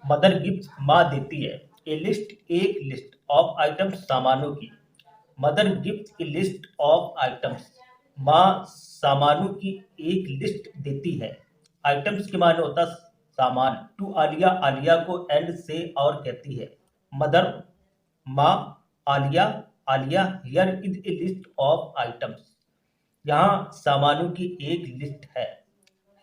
Mother gift माँ देती है। ए लिस्ट एक लिस्ट ऑफ आइटम्स सामानों की। Mother gift a list of items. माँ सामानों की एक लिस्ट देती है। आइटम्स के माने होता सामान। टू आलिया, आलिया को एंड से और कहती है। मदर माँ, Alia, Alia here is a list of items. यहाँ सामानों की एक लिस्ट है।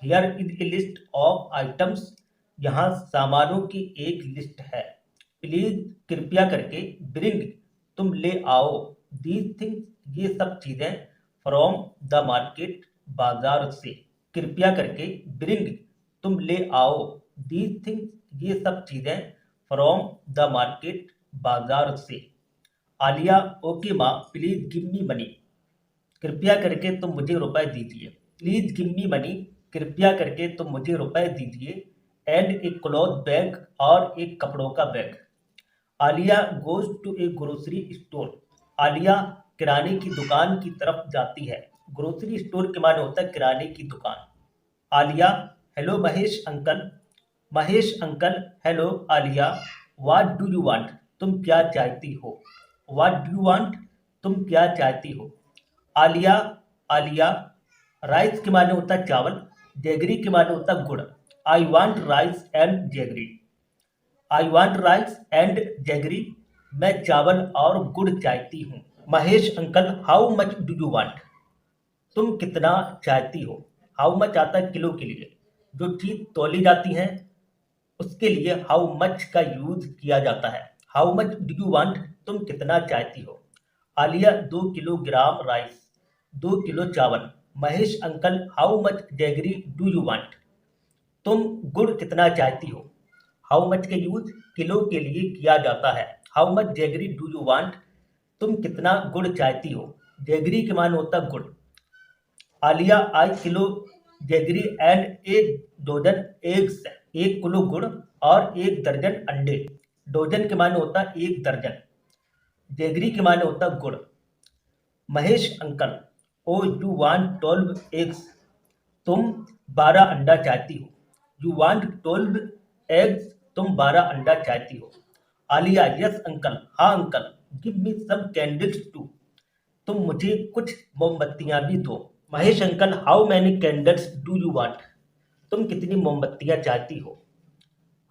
Here is a list of items. यहाँ सामानों की एक लिस्ट है। प्लीज कृपया करके। ब्रिंग तुम ले आओ। दीज थिंग्स ये सब चीजें। फ्रॉम द मार्केट बाजार से। कृपया करके। ब्रिंग तुम ले आओ। दीज थिंग्स ये सब चीजें। फ्रॉम द मार्केट बाजार से। आलिया ओके माँ, प्लीज गिव मी मनी। कृपया करके तुम मुझे रुपए दीजिए। Please give me money. कृपया करके तुम मुझे रुपए दीजिए। एंड एक क्लॉथ बैग और एक कपड़ों का bag. Alia goes to a grocery store. Alia किराने की दुकान की तरफ जाती है। ग्रोसरी स्टोर के माने होता है किराने की दुकान। Alia hello Mahesh uncle. Mahesh uncle hello Alia. What do you want? तुम क्या चाहती हो? What do you want? तुम क्या चाहती हो? आलिया, आलिया राइस के माने होता है चावल। जैगरी के माने होता है गुड़। I want rice and jaggery. I want rice and jaggery. मैं चावल और गुड़ चाहती हूँ। Mahesh uncle how much do you want? तुम कितना चाहती हो? हाउ मच आता है किलो के लिए। जो चीज तौली जाती है उसके लिए हाउ मच का यूज किया जाता है। How much do you want? तुम कितना चाहती हो? Alia 2 kilogram rice. 2 किलो चावल। Mahesh uncle how much jaggery do you want? तुम गुड़ कितना चाहती हो? हाउ मच का यूज किलो के लिए किया जाता है। How much jaggery do you want? तुम कितना गुड़ चाहती हो? जैगरी के मान होता गुड़। Alia I kilo jaggery and एक डोजन एग्स। 1 किलो गुड़ और 1 दर्जन अंडे। डोजन के माने होता एक दर्जन। जैगरी के माने होता गुड़। Mahesh uncle oh you want 12 eggs. तुम 12 अंडा चाहती हो। You want 12 eggs. तुम 12 अंडा चाहती हो। आलिया यस अंकल, हाँ uncle. Give me some candles too. तुम मुझे कुछ मोमबत्तियां भी दो। Mahesh uncle how many candles do you want? तुम कितनी मोमबत्तियां चाहती हो?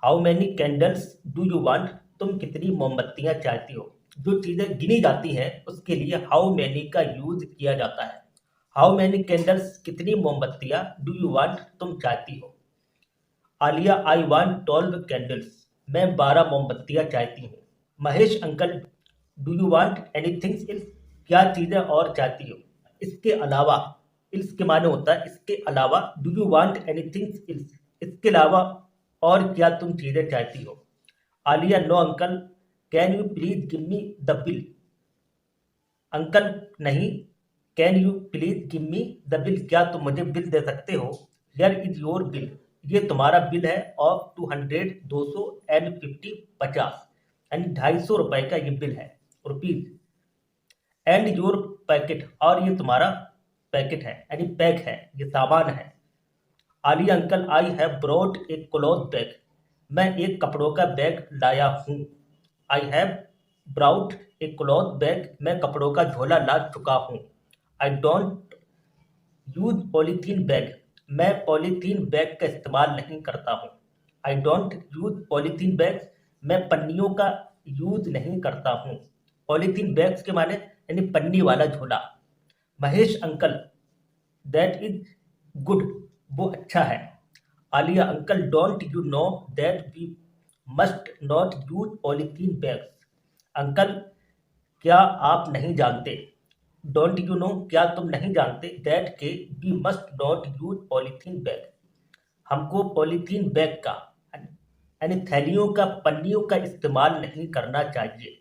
How many candles do you want? तुम कितनी मोमबत्तियां चाहती हो? जो चीजें गिनी जाती हैं उसके लिए हाउ मैनी का यूज किया जाता है। हाउ मैनी कैंडल्स कितनी मोमबत्तियां डू यू वांट तुम चाहती हो? Alia I want 12 candles. मैं 12 मोमबत्तियां चाहती हूँ। Mahesh uncle do you want anything else? क्या चीजें और चाहती हो? इसके अलावा। इल्स के माने होता है इसके अलावा। Do you want anything else? इसके अलावा और क्या तुम चीजें चाहती हो? Alia no uncle, can you please give me the bill? Uncle नहीं। Can you please give me the bill? क्या तुम मुझे बिल दे सकते हो? Here is your bill. ये तुम्हारा बिल है। Of 200 200 and 50 50। यानी 250 रुपए का ये बिल है। रुपीज। एंड योर पैकेट और ये तुम्हारा पैकेट है यानी पैक है, ये सामान है। Alia uncle I have brought a cloth bag. मैं एक कपड़ों का बैग लाया हूँ। I have brought A cloth bag. मैं कपड़ों का झोला ला चुका हूँ। I don't use polythene bag. मैं पॉलीथीन बैग का इस्तेमाल नहीं करता हूँ। I don't use polythene bag. मैं पन्नियों का यूज नहीं करता हूँ। पॉलीथीन बैग्स के माने यानी पन्नी वाला झोला। Mahesh uncle that is good. वो अच्छा है। Alia uncle don't you know that we must not use polythene bags? Uncle क्या आप नहीं जानते? डोंट यू नो क्या तुम नहीं जानते? दैट के we must not use polythene bag. हमको पॉलीथीन बैग का यानी थैलियों का पन्नियों का इस्तेमाल नहीं करना चाहिए।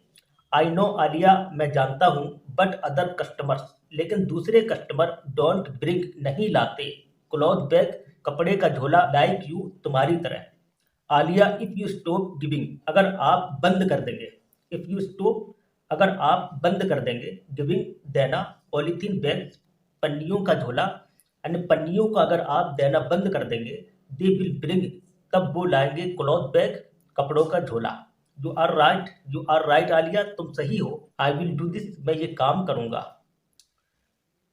आई नो आलिया मैं जानता हूँ। बट अदर कस्टमर्स लेकिन दूसरे कस्टमर डोंट ब्रिंग नहीं लाते। क्लॉथ बैग कपड़े का झोला लाइक यू तुम्हारी तरह। Alia if you stop giving अगर आप बंद कर देंगे। इफ यू स्टॉप अगर आप बंद कर देंगे। गिविंग देना। पॉलीथीन बैग पन्नियों का झोला यानी पन्नियों का अगर आप देना बंद कर देंगे। दे विल ब्रिंग तब वो लाएंगे क्लॉथ बैग कपड़ों का झोला। यू आर राइट आलिया, तुम सही हो। आई विल डू दिस, मैं ये काम करूंगा।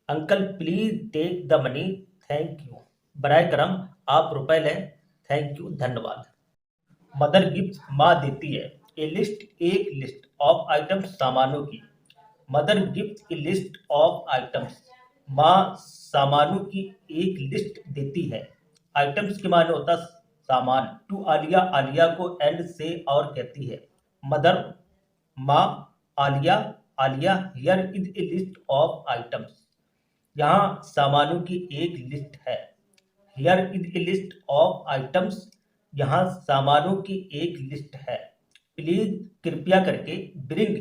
Uncle please take the money, thank you. बराए करम आप रुपए लें, थैंक यू, धन्यवाद। मदर गिफ्ट, माँ देती है। ए लिस्ट, एक लिस्ट ऑफ आइटम्स, सामानों की। Mother gift a list of items, माँ सामानों की एक लिस्ट देती है। आइटम्स के माने होता सामान। टू आलिया, आलिया को एंड से और कहती है। मदर माँ, Alia Alia, here is a list of items, यहाँ सामानों की एक लिस्ट है। Here is a list of items, यहाँ सामानों की एक लिस्ट है। प्लीज, कृपया करके। ब्रिंग,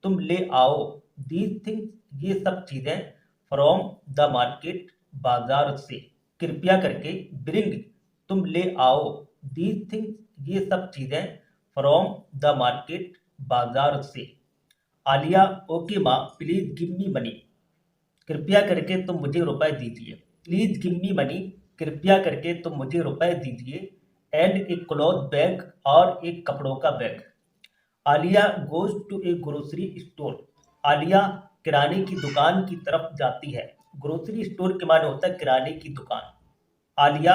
तुम ले आओ। दीज थिंग्स, ये सब चीजें। फ्रॉम द मार्केट, बाजार से। कृपया करके। ब्रिंग, तुम ले आओ। दीज थिंग्स, ये सब चीजें। फ्रॉम द मार्केट, बाजार से। आलिया, ओके माँ, प्लीज गिव मी मनी, कृपया करके तुम मुझे रुपए दीजिए। प्लीज गिव मी मनी, कृपया करके तुम मुझे रुपए दीजिए। एंड ए क्लॉथ बैग, और एक कपड़ों का bag. Alia goes to a grocery store, Alia किराने की दुकान की तरफ जाती है। ग्रोसरी स्टोर के माने होता है किराने की दुकान। Alia,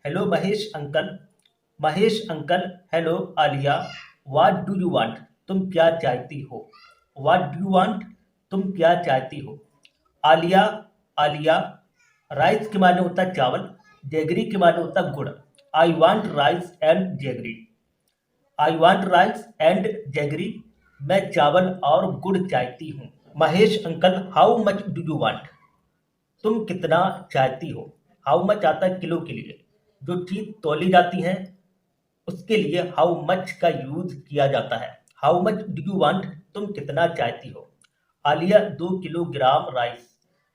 hello Mahesh uncle. Mahesh uncle, hello Alia. What do you want, तुम क्या चाहती हो। व्हाट डू यू वांट, तुम क्या चाहती हो। आलिया आलिया, राइस के माने होता है चावल, जेगरी के माने होता है गुड़। I want rice and jaggery. I want rice and jaggery, मैं चावल और गुड़ चाहती हूँ। Mahesh uncle, how much do you want, तुम कितना चाहती हो। हाउ मच आता है किलो के लिए, जो चीज तौली जाती है उसके लिए हाउ मच का यूज किया जाता है। How much do you want, तुम कितना चाहती हो। आलिया, 2 किलोग्राम राइस,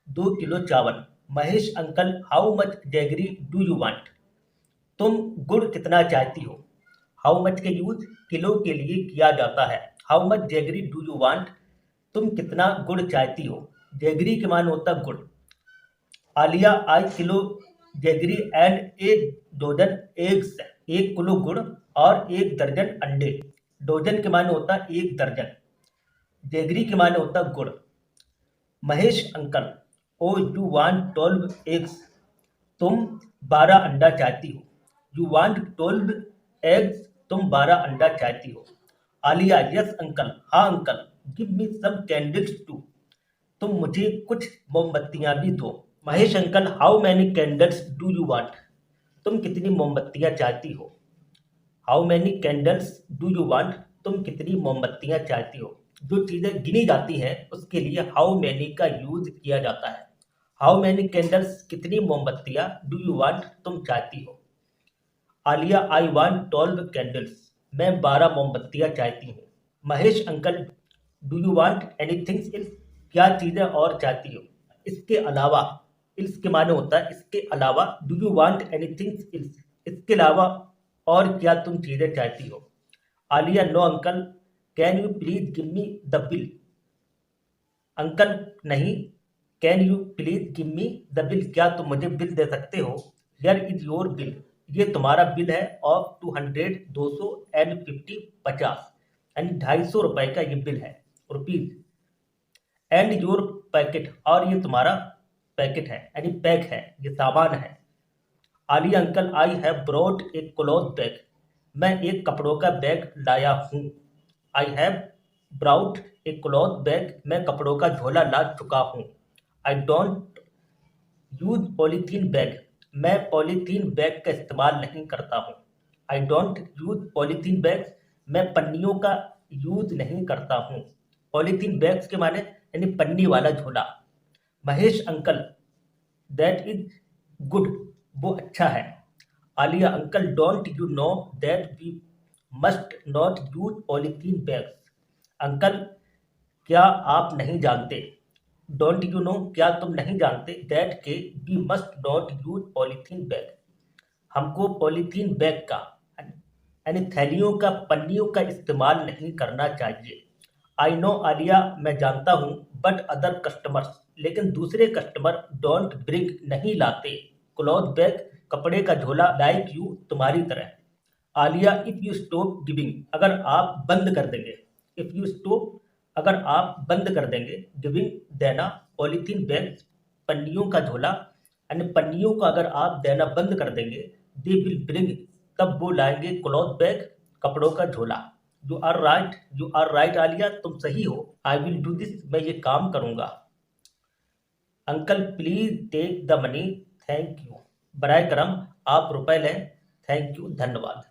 2 किलो चावल। Mahesh uncle, how much jaggery do you want, तुम गुड़ कितना चाहती हो। हाउ मच के यूज किलो के लिए किया जाता है। How much jaggery do you want, तुम कितना गुड़ चाहती हो। जेगरी के मान होता है गुड़। Alia, I kilo jaggery and 1 dozen eggs, 1 kilo गुड़ और 1 दर्जन अंडे। डोजन के माने होता है 1 दर्जन, जेगरी के माने होता है गुड़। Mahesh uncle, oh you want 12 eggs, तुम 12 अंडा चाहती हो। यू वांट 12 एग्स, तुम 12 अंडा चाहती हो। आलिया, यस अंकल, हाँ uncle. Give me some candles too, तुम मुझे कुछ मोमबत्तियां भी दो। Mahesh uncle, how many candles do you want, तुम कितनी मोमबत्तियां चाहती हो। How many candles do you want, तुम कितनी मोमबत्तियां चाहती हो। जो चीजें गिनी जाती हैं उसके लिए हाउ मैनी का यूज किया जाता है। हाउ मैनी कैंडल्स, कितनी मोमबत्तियां। डू यू वांट, तुम चाहती हो। आलिया, आई वांट 12 कैंडल्स, मैं 12 मोमबत्तियां चाहती हूँ। Mahesh uncle, do you want anything else, क्या चीजें और चाहती हो। इसके अलावा, इल्स के माने होता है इसके अलावा। Do you want anything else, इसके अलावा और क्या तुम चीजें चाहती हो। Alia, no uncle, can you please give me the bill, uncle नहीं। Can you please give me the bill, क्या तुम मुझे बिल दे सकते हो। हियर इज योर बिल, ये तुम्हारा बिल है। ऑफ 200, 200 एंड 50, 50, यानी 250 रुपए का ये बिल है, रुपीज। एंड योर पैकेट, और ये तुम्हारा पैकेट है यानी पैक है, ये सामान है। Alia uncle, I have brought a cloth bag, मैं एक कपड़ों का बैग लाया हूँ। I have brought A cloth bag, मैं कपड़ों का झोला ला चुका हूँ। I don't use polythene bag, मैं पॉलीथीन बैग का इस्तेमाल नहीं करता हूँ। I don't use polythene bag, मैं पन्नियों का यूज नहीं करता हूँ। पॉलीथीन बैग्स के माने यानी पन्नी वाला झोला। Mahesh uncle, that is good, वो अच्छा है। Alia uncle, don't you know that we must not use polythene bags, uncle क्या आप नहीं जानते। डोंट यू नो, क्या तुम नहीं जानते। दैट के, we must not use polythene bag, हमको पॉलीथीन बैग का यानी थैलियों का, पन्नियों का इस्तेमाल नहीं करना चाहिए। आई नो आलिया, मैं जानता हूँ। बट अदर कस्टमर्स, लेकिन दूसरे कस्टमर डोंट ब्रिंग, नहीं लाते। क्लॉथ बैग, कपड़े का झोला, लाइक यू, तुम्हारी तरह। Alia, if you stop giving, अगर आप बंद कर देंगे, इफ यू स्टॉप, अगर आप बंद कर देंगे, गिविंग देना, पॉलीथीन बैग, पन्नियों का झोला, यानी पन्नियों का अगर आप देना बंद कर देंगे, दे विल ब्रिंग, तब वो लाएंगे क्लॉथ बैग, कपड़ों का झोला। You are right, you are right Alia, तुम सही हो। आई विल डू दिस, मैं ये काम करूंगा। Uncle please take the money, thank you, बराए करम आप रुपए लें, थैंक यू, धन्यवाद।